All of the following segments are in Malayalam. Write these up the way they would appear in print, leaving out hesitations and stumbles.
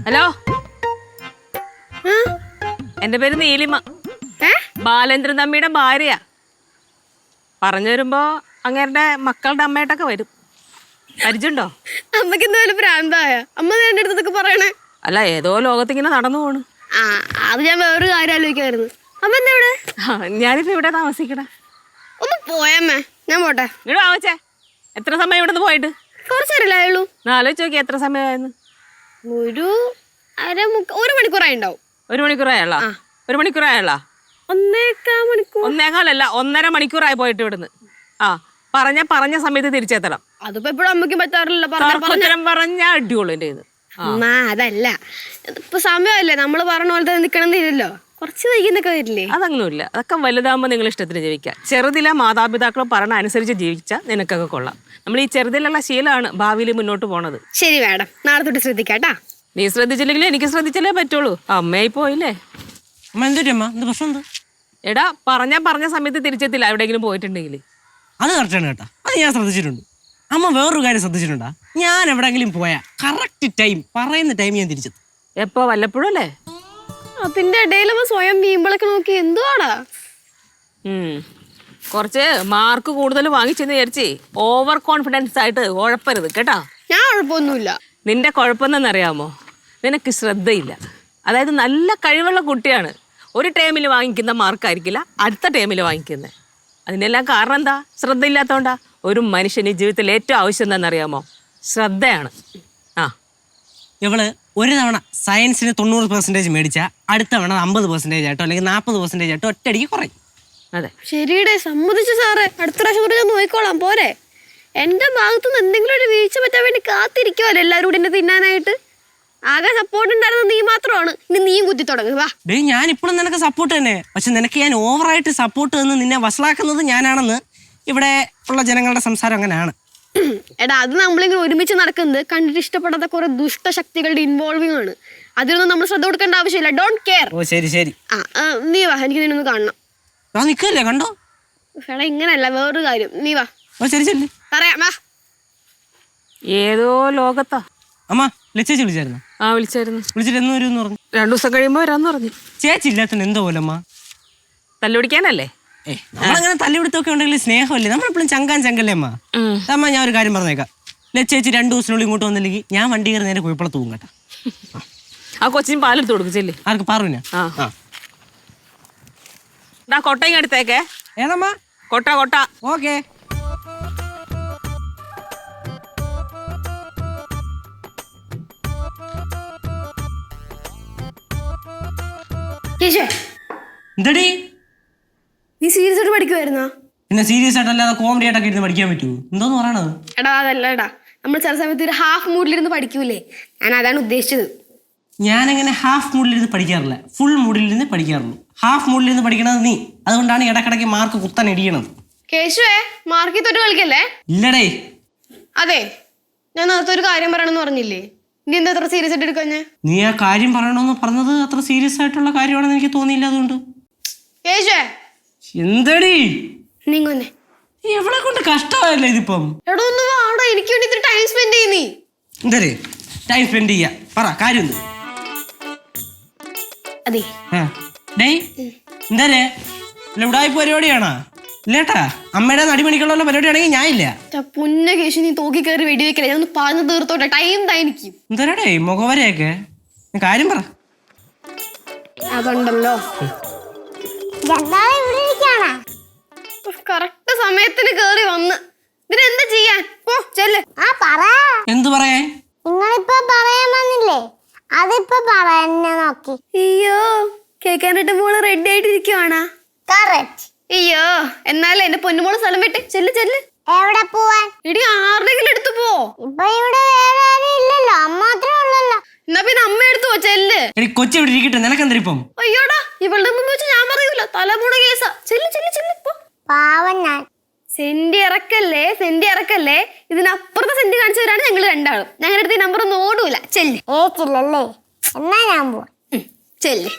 ഹലോ, എന്റെ പേര് നീലിമ. ബാലേന്ദ്രൻ തമ്മിയുടെ ഭാര്യ. പറഞ്ഞു വരുമ്പോ അങ്ങേരുടെ മക്കളുടെ അമ്മയായിട്ടൊക്കെ വരും. പരിചയമുണ്ടോ? അമ്മക്ക് എന്തായാലും ഭ്രാന്തായ അമ്മ എന്റെ അടുത്തൊക്കെ പറയണേ. അല്ല, ഏതോ ലോകത്തിങ്ങനെ നടന്നു പോണു. ആ, അത് ഞാൻ വേറൊരു കാര്യം ആലോചിക്കായിരുന്നു. അമ്മ എന്താ ഇവിടെ? ഞാനിപ്പോ ഇവിടെ താമസിക്കണേ. ഒന്ന് പോയമ്മേ, ഞാൻ പോട്ടെ. ഇവിടെ ആവച്ചേ, എത്ര സമയം ഇവിടെ നിന്ന് പോയിട്ട്? കുറച്ചേരല്ലായുള്ളൂ. ആലോചിച്ച് നോക്കി എത്ര സമയമായിരുന്നു? ഒരു മണിക്കൂറായി ഉണ്ടാവും. 1 മണിക്കൂറായുള്ള? 1 മണിക്കൂറായുള്ള? 1.25 മണിക്കൂർ. 1.25 1.5 മണിക്കൂറായി പോയിട്ട് ഇവിടുന്ന്. പറഞ്ഞ സമയത്ത് തിരിച്ചെത്തണം. അതിപ്പോ എപ്പോഴും അമ്മയ്ക്കും പറ്റാറില്ല. പറഞ്ഞ അടിയുള്ളൂ എന്റെ ഇത്. അതല്ല, ഇപ്പൊ സമയമല്ലേ, നമ്മള് പറഞ്ഞ പോലെ നിക്കണമെന്നില്ലല്ലോ. കുറച്ച് വൈകുന്നൊക്കെ വരില്ലേ? അതങ്ങനെയില്ല. അതൊക്കെ വലുതാകുമ്പോ നിങ്ങൾ ഇഷ്ടത്തിന് ജീവിക്കാം. ചെറുതിലെ മാതാപിതാക്കൾ പറഞ്ഞ അനുസരിച്ച് ജീവിച്ചാൽ നിനക്കൊക്കെ കൊള്ളാം. നമ്മൾ ഈ ചെറുതിലുള്ള ശീലമാണ് ഭാവിയിൽ മുന്നോട്ട് പോണത്. ശരി മാഡം, നാളെ തൊട്ട് ശ്രദ്ധിക്കാട്ടാ. നീ ശ്രദ്ധിച്ചില്ലെങ്കിൽ എനിക്ക് ശ്രദ്ധിച്ചാലേ പറ്റുള്ളൂ. അമ്മയായി പോയില്ലേ. എടാ, പറഞ്ഞ സമയത്ത് തിരിച്ചെത്തില്ല എവിടെയെങ്കിലും പോയിട്ടുണ്ടെങ്കിൽ. അത് കറക്റ്റാണ് കേട്ടാ, അത് ഞാൻ ശ്രദ്ധിച്ചിട്ടുണ്ട്. അമ്മ വേറൊരു കാര്യം ശ്രദ്ധിച്ചിട്ടുണ്ടാ? ഞാൻ എവിടെയെങ്കിലും പോയാ കറക്റ്റ് ടൈം, പറയുന്ന ടൈം ഞാൻ തിരിച്ചെത്തും. എപ്പോ? വല്ലപ്പോഴും അല്ലേ? അതിന്റെ ഇടയിൽ സ്വയം വീമ്പിളൊക്കെ നോക്കി എന്തുവാടാ? കുറച്ച് മാർക്ക് കൂടുതൽ വാങ്ങിച്ചെന്ന് വിചാരിച്ചേ ഓവർ കോൺഫിഡൻസ് ആയിട്ട് ഉഴപ്പരുത് കേട്ടാ. ഞാൻ ഉഴപ്പൊന്നുമില്ല. നിന്റെ കുഴപ്പമെന്നറിയാമോ? നിനക്ക് ശ്രദ്ധയില്ല. അതായത് നല്ല കഴിവുള്ള കുട്ടിയാണ്. ഒരു ടൈമിൽ വാങ്ങിക്കുന്ന മാർക്കായിരിക്കില്ല അടുത്ത ടൈമിൽ വാങ്ങിക്കുന്നത്. അതിനെല്ലാം കാരണം എന്താ? ശ്രദ്ധയില്ലാത്തതുകൊണ്ടാ. ഒരു മനുഷ്യന് ജീവിതത്തിൽ ഏറ്റവും ആവശ്യം എന്താണെന്നറിയാമോ? ശ്രദ്ധയാണ്. ഇവള് ഒരു തവണ സയൻസിന് 90% മേടിച്ചാൽ അടുത്ത തവണ 50% ആയിട്ടോ അല്ലെങ്കിൽ 40% ആയിട്ടോ ഒറ്റയടിക്ക് കുറയും. അതെ, ശരിയുടെ സമ്മതിച്ചു സാറേ. അടുത്ത പ്രാവശ്യം കൂടെ ഞാൻ നോക്കിക്കോളാം. പോരെ, എന്റെ ഭാഗത്തുനിന്ന് എന്തെങ്കിലും ഒരു വീഴ്ച പറ്റാൻ വേണ്ടി കാത്തിരിക്കുവല്ലോ എല്ലാവരും കൂടി എന്നെ തിന്നാനായിട്ട്. ആകെ സപ്പോർട്ട് ഉണ്ടായിരുന്നത് നീ മാത്രമാണ്. ഇനി നീയും കുത്തി തുടങ്ങുക. വാ, ഞാൻ ഇപ്പോഴും നിനക്ക് സപ്പോർട്ട് തന്നെ. പക്ഷെ നിനക്ക് ഞാൻ ഓവറായിട്ട് സപ്പോർട്ട് തന്ന് നിന്നെ വഷളാക്കുന്നത് ഞാനാണെന്ന് ഇവിടെ ഉള്ള ജനങ്ങളുടെ സംസാരം അങ്ങനെയാണ്. എടാ, അത് നമ്മളിങ്ങനെ ഒരുമിച്ച് നടക്കുന്നത് കണ്ടിട്ട് ഇഷ്ടപ്പെടാത്ത കുറെ ദുഷ്ടശക്തികളുടെ ഇൻവോൾവിംഗ് ആണ്. അതിനൊന്നും നമ്മൾ ശ്രദ്ധ കൊടുക്കേണ്ട ആവശ്യമില്ല. Don't care. ഓ ശരി ശരി. നീ വാ, എനിക്ക് നിന്നൊന്ന് കാണണം. നിക്കല്ലേ, കണ്ടോ? എടാ, ഇങ്ങനല്ല, വേറൊരു കാര്യം. നീ വാ. ശരി ശരി, പറയാം. വാ. ഏതോ ലോകത്താ. അമ്മ ചേച്ചി വിളിച്ചായിരുന്നു? വിളിച്ചായിരുന്നു. വിളിച്ചിട്ട് എന്ന് വരും പറഞ്ഞു. 2 ദിവസം കഴിയുമ്പോ വരാന്ന് പറഞ്ഞു. ചേച്ചി ഇല്ലാത്ത എന്തോ പോലമ്മ. തല്ലുപിടിക്കാനല്ലേ? നമ്മളങ്ങനെ തല്ലുപിടുത്തൊക്കെ ഉണ്ടെങ്കിൽ സ്നേഹമല്ലേ. നമ്മളെപ്പോഴും ചങ്കല്ലേ അമ്മ. അമ്മ ഞാൻ ഒരു കാര്യം പറഞ്ഞേക്കാം. ചേച്ചി 2 ദിവസത്തിനുള്ളിൽ ഇങ്ങോട്ട് വന്നില്ലെങ്കിൽ ഞാൻ വണ്ടി കയറി നേരെ കുഴപ്പമുള്ള തൂങ്ങും കേട്ടോ. ആ കൊച്ചിന് പാലെടുത്ത് കൊടുക്കില്ലേ? ആർക്ക്? പാറുവിനാ? കൊട്ടയും എടുത്തേക്കേ. ഏതമ്മ? കൊട്ട. ഓക്കെ. എന്തടി നീ സീരിയസ് ആയിട്ട് പഠിക്കുവായിരുന്നോ? പിന്നെ സീരിയസ് ആയിട്ടല്ലാതെ കോമഡി ആയിട്ടൊക്കെ ഇരുന്ന് പഠിക്കാൻ പറ്റൂ? എന്തോന്ന് പറയണത്? എടാ, അതല്ല എടാ, നമ്മൾ ചില സമയത്ത് ഒരു ഹാഫ് മൂഡിലിരുന്ന് പഠിക്കൂലേ, ഞാൻ അതാണ് ഉദ്ദേശിച്ചത്. ഞാനങ്ങനെ ഹാഫ് മൂഡിലിരുന്ന് പഠിക്കാറില്ല, ഫുൾ മൂഡിലിരുന്ന് പഠിക്കാറുള്ളൂ. ഹാഫ് മൂഡിലിരുന്ന് പഠിക്കണത് നീ. അതുകൊണ്ടാണ് ഇടക്കിടയ്ക്ക് മാർക്ക് കുത്താൻ ഇടിയണത്. കേശുവേ, മാർക്കിൽ തൊട്ട് കളിക്കല്ലേ? ഇല്ലടേ. അതെ, ഞാൻ നേരത്തെ ഒരു കാര്യം പറയണമെന്ന് പറഞ്ഞില്ലേ? നീ എന്താ അത്ര സീരിയസ് ആയിട്ട് എടുക്കഞ്ഞേ? നീ ആ കാര്യം പറയണമെന്ന് പറഞ്ഞത് അത്ര സീരിയസ് ആയിട്ടുള്ള കാര്യമാണെന്ന് എനിക്ക് തോന്നിയില്ല. അതുകൊണ്ട് കേശുവേ. എന്തടി നീങ്ങൊന്നെ, എവിടെ കൊണ്ട് കഷ്ടമായല്ലേ ഇതിപ്പം? എടാ, ഒന്ന് വാടാ, എനിക്ക് വേണ്ടി ഇത്ര ടൈം സ്പെൻഡ് ചെയ്യുന്നീ. എന്തേ ടൈം സ്പെൻഡ് ചെയ്യാ? പറ കാര്യം. അതെ, എന്തേ ഉടായ്പ പരിപാടിയാണോ? ഇല്ലേട്ടാ, അമ്മയുടെ നടിമണിക്കുള്ള പരിപാടിയാണെങ്കിൽ ഞാൻ ഇല്ല. പൊന്ന കേശു, നീ തോക്കി കയറി വെടിവെക്കല്ലേ. ഞാൻ ഒന്ന് പറഞ്ഞു തീർത്തോട്ടെ, ടൈം തായിരിക്കും. എന്തരടേ മുഖവരെയൊക്കെ? കാര്യം പറ. അതുണ്ടല്ലോ, കറക്റ്റ് സമയത്തിന് കേറി വന്ന് ഇതിനെന്താ ചെയ്യാൻ? പോ, ചെല്ല്. എന്തു പറയാൻ? നിങ്ങളിപ്പോ പറയാൻ വന്നില്ലേ, അതിപ്പോ പറയാൻ നോക്കി. അയ്യോ, കേൾക്കാനായിട്ട് മോള് റെഡി ആയിട്ടിരിക്കുവാണാ? അയ്യോ, എന്നാലും എന്റെ പൊന്നുമോള് സ്ഥലം വിട്ട് ചെല്ല്. എവിടെ പോവാൻ? ഇടി, ആരുടെങ്കിലും എടുത്തു പോ. ഇപ്പൊ ഇവിടെ വേറെ ആരും ഇല്ലല്ലോ, അമ്മ മാത്രമേ ഉള്ളല്ലോ. എന്നാ പിന്നെ അമ്മ എടുത്തു പോ, ചെല്ല്. കൊച്ചു ഇവിടെ ഇരിക്കട്ടെ, നിനക്കെന്തരിപ്പം? അയ്യോടാ, ഇവളുടെ മുമ്പ് വെച്ച് ഞാൻ പറയൂല, തലമുണ കേസാ. ചെല്ല് പോ. പാവം ഞാൻ. സെന്റി ഇറക്കല്ലേ. ഇതിനപ്പുറത്തെ സെന്റി കാണിച്ചു തരാണ് ഞങ്ങൾ രണ്ടാളും. ഞങ്ങളുടെ അടുത്ത് ഈ നമ്പർ ഒന്നും ഓടൂല. ചെല്ല്. ഏറ്റില്ലല്ലേ, എന്നാ ഞാൻ പോവാ. ചെല്ല്.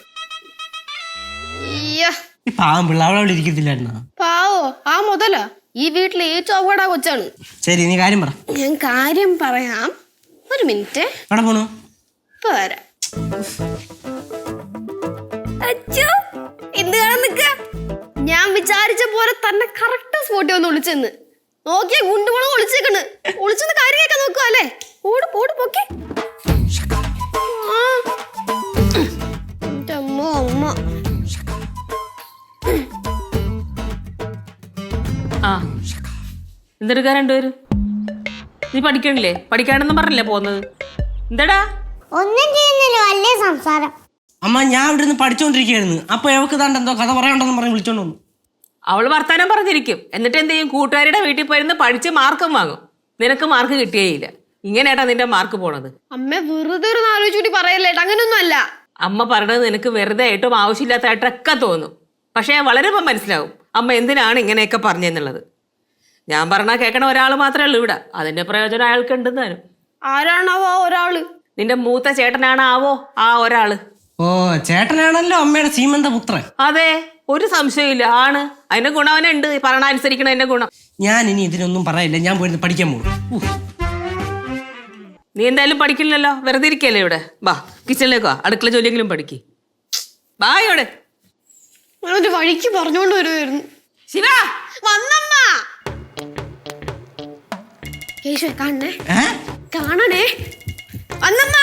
അയ്യോ, പാവം പിള്ള അവളവിടെ ഇരിക്കത്തില്ലായിരുന്നോ? പാവോ, ആ മുതലാ ഈ വീട്ടിലെ ഏറ്റവും അപകട കൊച്ചാണ്. ശരി, നീ കാര്യം പറ. ഞാൻ കാര്യം പറയാം. ഒരു മിനിറ്റ്. എവിടെ പോണു? ഇപ്പൊ വരാം. അച്ഛോ, എന്ത് കാണാൻ നിക്ക? ഞാൻ വിചാരിച്ച പോലെ തന്നെ കറക്റ്റ് സ്പോട്ടിൽ വന്ന് വിളിച്ചെന്ന് നോക്കിയാ ഗുണ്ടുകുളം ഒളിച്ചേക്കണ്. ഒളിച്ചെന്ന് കാര്യം കേൾക്കാൻ നോക്കുക അല്ലേ? ഓട് ഓട് പൊക്കെ. അമ്മ അമ്മ ആ എന്തെടുക്കാൻ രണ്ടുപേരും? നീ പഠിക്കണില്ലേ? പഠിക്കാണെന്ന് പറഞ്ഞല്ലേ പോകുന്നത്? എന്താടാ? ഒന്നും ചെയ്യുന്നില്ല, വലിയ സംസാരം. അമ്മ ഞാൻ ഇവിടെ നിന്ന് പഠിച്ചോണ്ടിരിക്കുകയായിരുന്നു. അപ്പൊ എവക്ക് താണ്ട് എന്തോ കഥ പറയാനുണ്ടെന്ന് പറഞ്ഞ് വിളിച്ചോണ്ട് വന്നു. അവള് വർത്താനം പറഞ്ഞിരിക്കും. എന്നിട്ട് എന്ത് ചെയ്യും? കൂട്ടുകാരുടെ വീട്ടിൽ പോയിരുന്ന് പഠിച്ച് മാർക്കും വാങ്ങും. നിനക്ക് മാർക്ക് കിട്ടിയേയില്ല. ഇങ്ങനെയാട്ടാ നിന്റെ മാർക്ക് പോണത്. അമ്മ വെറുതെ ഒരു ആലോചിച്ചുകൂടി പറയല്ലേ, അങ്ങനൊന്നും അല്ല. അമ്മ പറഞ്ഞത് നിനക്ക് വെറുതെ ആയിട്ടും ആവശ്യമില്ലാത്തതായിട്ടൊക്കെ തോന്നും. പക്ഷേ വളരുമ്പോൾ മനസ്സിലാവും അമ്മ എന്തിനാണ് ഇങ്ങനെയൊക്കെ പറഞ്ഞെന്നുള്ളത്. ഞാൻ പറഞ്ഞാൽ കേൾക്കണ ഒരാൾ മാത്രമേ ഉള്ളൂ ഇവിടെ. അതിന്റെ പ്രയോജനം അയാൾക്ക് ഉണ്ടെന്ന് തരും. ആരാണാവോ ഒരാള്? നിന്റെ മൂത്ത ചേട്ടനാണാവോ ആ ഒരാള്? ഓ ചേട്ടനാണല്ലോ അമ്മയുടെ സീമന്ത പുത്രൻ. അതെ, ഒരു സംശയമില്ല, ആണ്. അതിന്റെ ഗുണം അവനുണ്ട്, പറഞ്ഞ അനുസരിക്കണതിന്റെ ഗുണം. ഞാൻ ഇനി ഇതിനൊന്നും പറയില്ല, ഞാൻ പോയിരുന്നു പഠിക്കാൻ പോകും. നീ എന്തായാലും പഠിക്കില്ലല്ലോ, വെറുതെ ഇരിക്കല്ലേ ഇവിടെ. ബാ കിച്ചണിലേക്ക് വാ, അടുക്കള ജോലിയെങ്കിലും പഠിക്ക്. ബാ ഇവിടെ. ഒരു വഴിക്ക് പറഞ്ഞോണ്ട് വരുമായിരുന്നു. ശിവ വന്നമ്മ. കേശുവേ കാണണേ, കാണണേ. വന്നമ്മ.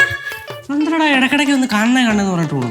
ചന്ദ്രടാ ഇടക്കിടയ്ക്ക് ഒന്ന് കാണണേ കാണണെന്ന് പറഞ്ഞിട്ട് പോകുന്നത്.